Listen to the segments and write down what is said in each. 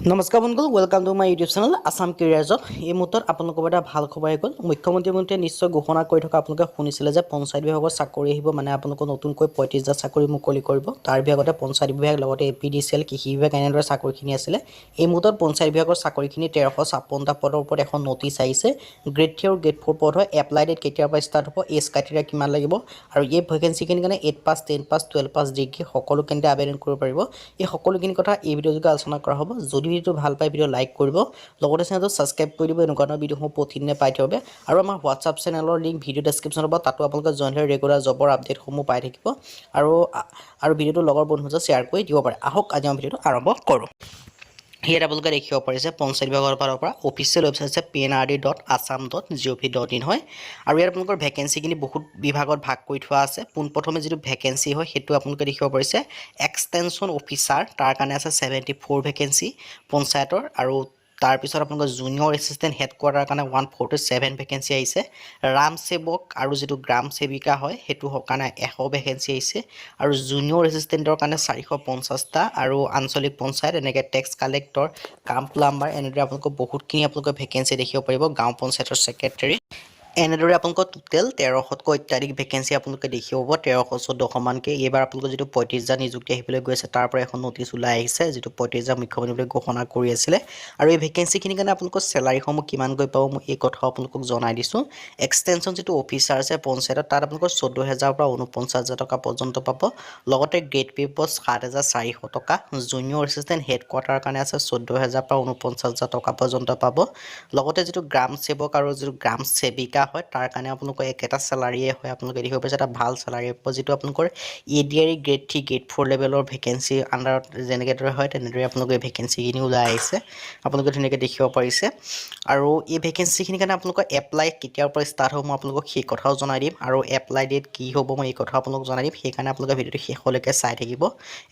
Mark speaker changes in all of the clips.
Speaker 1: নমস্কাৰ বন্ধুসকল, welcome to my YouTube channel Assam কেৰিয়াৰ্ছত। এই মুহূৰ্তত আপোনালোকৰ এটা ভাল খবৰ আহি গ'ল। মুখ্যমন্ত্ৰীয়ে নিশ্চয় ঘোষণা কৰি থকা আপোনালোকে শুনিছিলে যে পঞ্চায়ত বিভাগৰ চাকৰি আহিব, মানে আপোনালোকৰ নতুনকৈ ৩৫,০০০ চাকৰি মুকলি কৰিব। তাৰ বিভাগতে পঞ্চায়ত বিভাগ লগতে APDCL কৃষি বিভাগ এনেদৰে চাকৰিখিনি আছিলে। এই মুহূৰ্তত পঞ্চায়ত বিভাগৰ চাকৰিখিনি ১৩৫৬টা পদৰ ওপৰত এখন নটিচ আহিছে। গ্ৰেড 3 আৰু গ্ৰেড 4 পদ হয়। এপ্লাই ডেট কেতিয়াৰ পৰা ষ্টাৰ্ট হ'ব, এজ ক্ৰাইটেৰিয়া কিমান লাগিব, আৰু এই ভেকেঞ্চিখিনিৰ কাৰণে 8 পাছ 10 পাছ 12 পাছ ডিগ্ৰী সকলো কেন্দ্ৰে আবেদন কৰিব পাৰিব। এই সকলোখিনি কথা এই ভিডিঅ' যোগে আলোচনা কৰা হ'ব। যদি ভিডিঅ'টো ভাল পায় ভিডিঅ' লাইক কৰিব, লগতে চেনেলটো ছাবস্ক্ৰাইব কৰি দিব এনেকুৱা ধৰণৰ ভিডিঅ'সমূহ প্ৰতিদিনে পাই থাকিব। আৰু আমাৰ হোৱাটছআপ চেনেলৰ লিংক ভিডিঅ' ডেছক্ৰিপশ্যনত পাব, তাতো আপোনালোকে জইন হৈ ৰেগুলাৰ জবৰ আপডেটসমূহ পাই থাকিব। আৰু ভিডিঅ'টো লগৰ বন্ধুৰ মাজত শ্বেয়াৰ কৰি দিব পাৰে। আহক আজি আমি ভিডিঅ'টো আৰম্ভ কৰোঁ। ইয়াত আপোনালোকে দেখিব পাৰিছে পঞ্চায়ত বিভাগৰ ফালৰ পৰা অফিচিয়েল ৱেবছাইট আছে pnrd.assam.gov.in হয়। আৰু ইয়াত আপোনালোকৰ ভেকেঞ্চিখিনি বহুত বিভাগত ভাগ কৰি থোৱা আছে। পোনপ্ৰথমে যিটো ভেকেঞ্চি হয় সেইটো আপোনালোকে দেখিব পাৰিছে এক্সটেনশ্যন অফিচাৰ, তাৰ কাৰণে আছে 74 ভেকেঞ্চি পঞ্চায়তৰ। আৰু তাৰপিছত আপোনালোকৰ জুনিয়ৰ এছিষ্টেণ্ট হেডকোৱাৰ্টাৰ কাৰণে 147 ভেকেঞ্চি আহিছে। ৰাম সেৱক আৰু যিটো গ্ৰাম সেৱিকা হয় সেইটো কাৰণে 100 ভেকেঞ্চি আহিছে। আৰু জুনিয়ৰ এছিষ্টেণ্টৰ কাৰণে 450টা, আৰু আঞ্চলিক পঞ্চায়ত এনেকৈ টেক্স কালেক্টৰ, কাম প্লাম্বাৰ এনেদৰে আপোনালোকৰ বহুতখিনি আপোনালোকৰ ভেকেঞ্চি দেখিব পাৰিব। গাঁও পঞ্চায়তৰ ছেক্ৰেটাৰী এনেদৰে আপোনালোকৰ টোটেল 1300তকৈ অত্যাধিক ভেকেঞ্চি আপোনালোকে দেখিব পাব। 1314 মানকৈ এইবাৰ আপোনালোকৰ যিটো ৩৫,০০০ নিযুক্তি আহিবলৈ গৈ আছে তাৰ পৰা এখন নটিচ ওলাই আহিছে, যিটো ৩৫,০০০ মুখ্যমন্ত্ৰীয়ে ঘোষণা কৰি আছিলে। আৰু এই ভেকেঞ্চিখিনিৰ কাৰণে আপোনালোকৰ চেলাৰীসমূহ কিমানকৈ পাব মই এই কথাও আপোনালোকক জনাই দিছোঁ। এক্সটেনশ্যন যিটো অফিচাৰ আছে পঞ্চায়তত, তাত আপোনালোকৰ ১৪,০০০ পৰা ৪৯,০০০ টকা পৰ্যন্ত পাব। লগতে গ্ৰেড পে পোষ্ট ৭,৪০০ টকা। জুনিয়ৰ এছিষ্টেণ্ট হেডকোৱাৰ্টাৰৰ কাৰণে আছে ১৪,০০০ পৰা ৪৯,০০০ টকা পৰ্যন্ত পাব। লগতে যিটো গ্ৰাম সেৱক আৰু যিটো গ্ৰাম সেৱিকা হয় তাৰ কাৰণে আপোনালোকৰ একেটা চেলাৰীয়ে হয়। আপোনালোকে দেখিব পাৰিছে এটা ভাল চেলাৰী পাব, যিটো আপোনালোকৰ ADRE গ্ৰেড 3 গ্ৰেড 4 লেভেলৰ ভেকেঞ্চি আণ্ডাৰত যেনেকৈ দৰে হয় তেনেদৰে আপোনালোকে ভেকেঞ্চিখিনি ওলাই আহিছে, আপোনালোকে ধুনীয়াকৈ দেখিব পাৰিছে। আৰু এই ভেকেঞ্চিখিনিৰ কাৰণে আপোনালোকৰ এপ্লাই কেতিয়াৰ পৰা ষ্টাৰ্ট হ'ব মই আপোনালোকক সেই কথাও জনাই দিম, আৰু এপ্লাই ডেট কি হ'ব মই এই কথাও আপোনালোকক জনাই দিম। সেইকাৰণে আপোনালোকে ভিডিঅ'টো শেষলৈকে চাই থাকিব।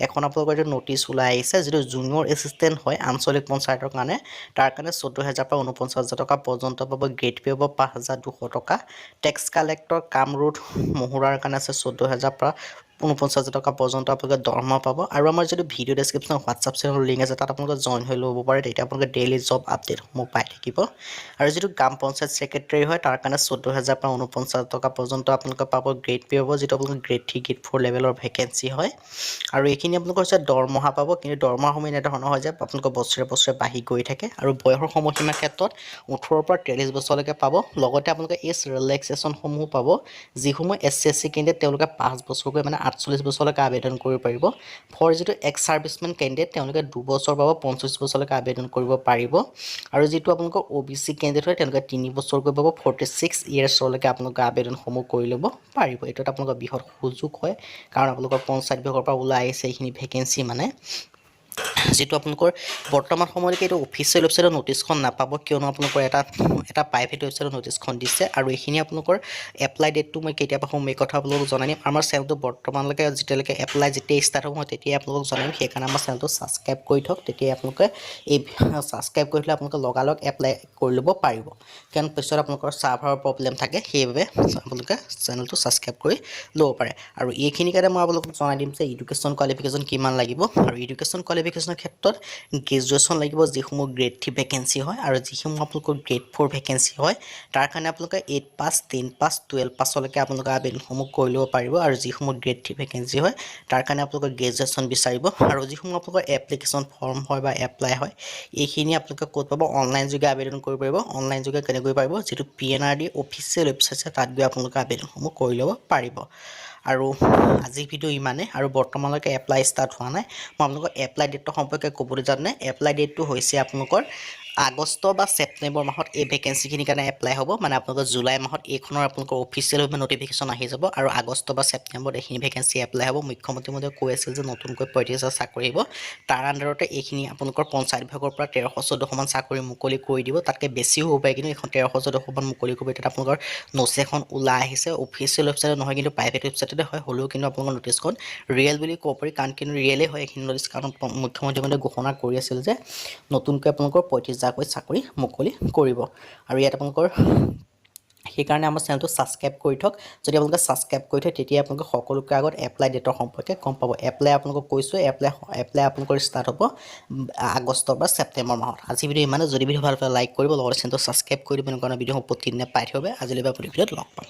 Speaker 1: এখন আপোনালোকৰ এইটো নটিচ ওলাই আহিছে, যিটো জুনিয়ৰ এছিষ্টেণ্ট হয় আঞ্চলিক পঞ্চায়তৰ কাৰণে, তাৰ কাৰণে ১৪,০০০ পৰা ৪৯,০০০ টকা পৰ্যন্ত পাব। গ্ৰেড পে হ'ব ৫,২০০ টকা। টেক্স কালেক্টৰ কাম ৰোড মহুৰাৰ কাৰণে আছে ১৪,০০০ পৰা ৪৯,০০০ টকা পৰ্যন্ত আপোনালোকে দৰমহা পাব। আৰু আমাৰ যিটো ভিডিঅ' ডেছক্ৰিপশ্যনত হোৱাটছআপ চেনেলৰ লিংক আছে তাত আপোনালোকে জইন হৈ ল'ব পাৰে, তেতিয়া আপোনালোকে ডেইলি জব আপডেটসমূহ পাই থাকিব। আৰু যিটো গ্ৰাম পঞ্চায়ত ছেক্ৰেটাৰী হয় তাৰ কাৰণে ১৪,০০০ পৰা ৪৯,০০০ টকা পৰ্যন্ত আপোনালোকে পাব। গ্ৰেড পে হ'ব, যিটো আপোনালোকৰ গ্ৰেড 3 গ্ৰেড 4 লেভেলৰ ভেকেঞ্চি হয়। আৰু এইখিনি আপোনালোকৰ হৈছে দৰমহা পাব, কিন্তু দৰমহাসমূহ এনেধৰণৰ হয় যে আপোনালোকৰ বছৰে বছৰে বাঢ়ি গৈ থাকে। আৰু বয়সৰ সময়সীমাৰ ক্ষেত্ৰত 18ৰ পৰা 43 বছৰলৈকে পাব। লগতে আপোনালোকে এজ ৰিলেক্সেশ্যনসমূহ পাব, যিসমূহ SC/SC কেণ্ডিডেট তেওঁলোকে 5 বছৰকৈ মানে 48 বছৰলৈকে আবেদন কৰিব পাৰিব। ফৰ যিটো এক্স ছাৰ্ভিচমেন কেণ্ডিডেট তেওঁলোকে 2 বছৰ পাব, 25 বছৰলৈকে আবেদন কৰিব পাৰিব। আৰু যিটো আপোনালোকৰ OBC কেণ্ডিডেট হয় তেওঁলোকে 3 বছৰকৈ পাব, 46 ইয়েৰ্ছলৈকে আপোনালোকে আবেদনসমূহ কৰি ল'ব পাৰিব। এইটো এটা আপোনালোকৰ বৃহৎ সুযোগ হয়, কাৰণ আপোনালোকৰ পঞ্চায়ত বিভাগৰ পৰা ওলাই আহিছে এইখিনি ভেকেঞ্চি, মানে যিটো আপোনালোকৰ বৰ্তমান সময়লৈকে এইটো অফিচিয়েল ৱেবছাইটৰ নটিচখন নাপাব, কিয়নো আপোনালোকৰ এটা প্ৰাইভেট ৱেবছাইটৰ নটিচখন দিছে। আৰু এইখিনি আপোনালোকৰ এপ্লাই ডেটটো মই কেতিয়াবা হ'ম এই কথা আপোনালোকক জনাই দিম। আমাৰ চেনেলটো বৰ্তমানলৈকে যেতিয়ালৈকে এপ্লাই যেতিয়া ষ্টাৰ্ট হ'ব মই তেতিয়াই আপোনালোকক জনাম। সেইকাৰণে আমাৰ চেনেলটো ছাবস্ক্ৰাইব কৰি থওক, তেতিয়াই আপোনালোকে এই ছাবস্ক্ৰাইব কৰি থ'লে আপোনালোকে লগালগ এপ্লাই কৰি ল'ব পাৰিব, কাৰণ পিছত আপোনালোকৰ ছাৰ্ভাৰৰ প্ৰব্লেম থাকে, সেইবাবে আপোনালোকে চেনেলটো ছাবস্ক্ৰাইব কৰি ল'ব পাৰে। আৰু এইখিনি কাৰণে মই আপোনালোকক জনাই দিম যে এডুকেশ্যন কোৱালিফিকেশ্যন কিমান লাগিব। আৰু এডুকেশ্যন কোৱালিফিকেশ্যনৰ ক্ষেত্ৰত গ্ৰেজুৱেশ্যন লাগিব, যিসমূহ গ্ৰেড 3 ভেকেঞ্চি হয়। আৰু যিসমূহ আপোনালোকৰ গ্ৰেড 4 ভেকেঞ্চি হয় তাৰ কাৰণে আপোনালোকে 8 পাছ 10 পাছ 12 পাছলৈকে আপোনালোকে আবেদনসমূহ কৰি ল'ব পাৰিব। আৰু যিসমূহ গ্ৰেড 3 ভেকেঞ্চি হয় তাৰ কাৰণে আপোনালোকৰ গ্ৰেজুৱেশ্যন বিচাৰিব। আৰু যিসমূহ আপোনালোকৰ এপ্লিকেশ্যন ফৰ্ম হয় বা এপ্লাই হয় এইখিনি আপোনালোকে ক'ত পাব, অনলাইন যোগে আবেদন কৰিব পাৰিব। অনলাইন যোগে কেনেকৈ পাৰিব, যিটো PNRD অফিচিয়েল ৱেবছাইট আছে তাত গৈ আপোনালোকে আবেদনসমূহ কৰি ল'ব পাৰিব। আৰু আজি ভিডিঅ' ইমানে, আৰু বৰ্তমানলৈকে এপ্লাই ষ্টাৰ্ট হোৱা নাই। মই আপোনালোকক এপ্লাই ডেটটো সম্পৰ্কে ক'বলৈ জানে, এপ্লাই ডেটটো হৈছে আপোনালোকৰ আগষ্ট বা ছেপ্টেম্বৰ মাহত এই ভেকেঞ্চিখিনিৰ কাৰণে এপ্লাই হ'ব। মানে আপোনালোকৰ জুলাই মাহত এইখনৰ আপোনালোকৰ অফিচিয়েলভাৱে নটিফিকেশ্যন আহি যাব, আৰু আগষ্ট বা ছেপ্টেম্বৰত এইখিনি ভেকেঞ্চি এপ্লাই হ'ব। মুখ্যমন্ত্ৰী মহোদয়ে কৈ আছিল যে নতুনকৈ ৩৫,০০০ চাকৰি আহিব, তাৰ আণ্ডাৰতে এইখিনি আপোনালোকৰ পঞ্চায়ত বিভাগৰ পৰা ১৩১৪ মান চাকৰি মুকলি কৰি দিব। তাতকৈ বেছিও হ'ব পাৰে, কিন্তু এইখন ১৩১৪ মান মুকলি কৰিব। এতিয়া আপোনালোকৰ নটিচ এখন ওলাই আহিছে, অফিচিয়েল ৱেবছাইটত নহয় কিন্তু প্ৰাইভেট ৱেবছাইটতে হয়, হ'লেও কিন্তু আপোনালোকৰ নটিচখন ৰিয়েল বুলি ক'ব পাৰি, কাৰণ কিন্তু ৰিয়েলেই হয় এইখিনি নটিচ, কাৰণ মুখ্যমন্ত্ৰী মহোদয়ে ঘোষণা কৰি আছিল যে নতুনকৈ আপোনালোকৰ ৩৫,০০০কৈ চাকৰি মুকলি কৰিব। আৰু ইয়াত আপোনালোকৰ সেইকাৰণে আমাৰ চেনেলটো ছাবস্ক্ৰাইব কৰি থওক যদি আপোনালোকে ছাবস্ক্ৰাইব কৰি থয় তেতিয়া আপোনালোকে সকলোকে আগত এপ্লাই ডেটৰ সম্পৰ্কে গম পাব এপ্লাই আপোনালোকক কৈছোঁ এপ্লাই আপোনালোকৰ ষ্টাৰ্ট হ'ব আগষ্টৰ পৰা ছেপ্টেম্বৰ মাহত আজি ভিডিঅ' ইমানে যদি ভিডিঅ' ভাল পালে লাইক কৰিব লগতে চেনেলটো ছাবস্ক্ৰাইব কৰি দিব এনেকুৱা ভিডিঅ' প্ৰতিদিনে পাই থাকিব আজিলৈ বা ভিডিঅ'ত লগ পাম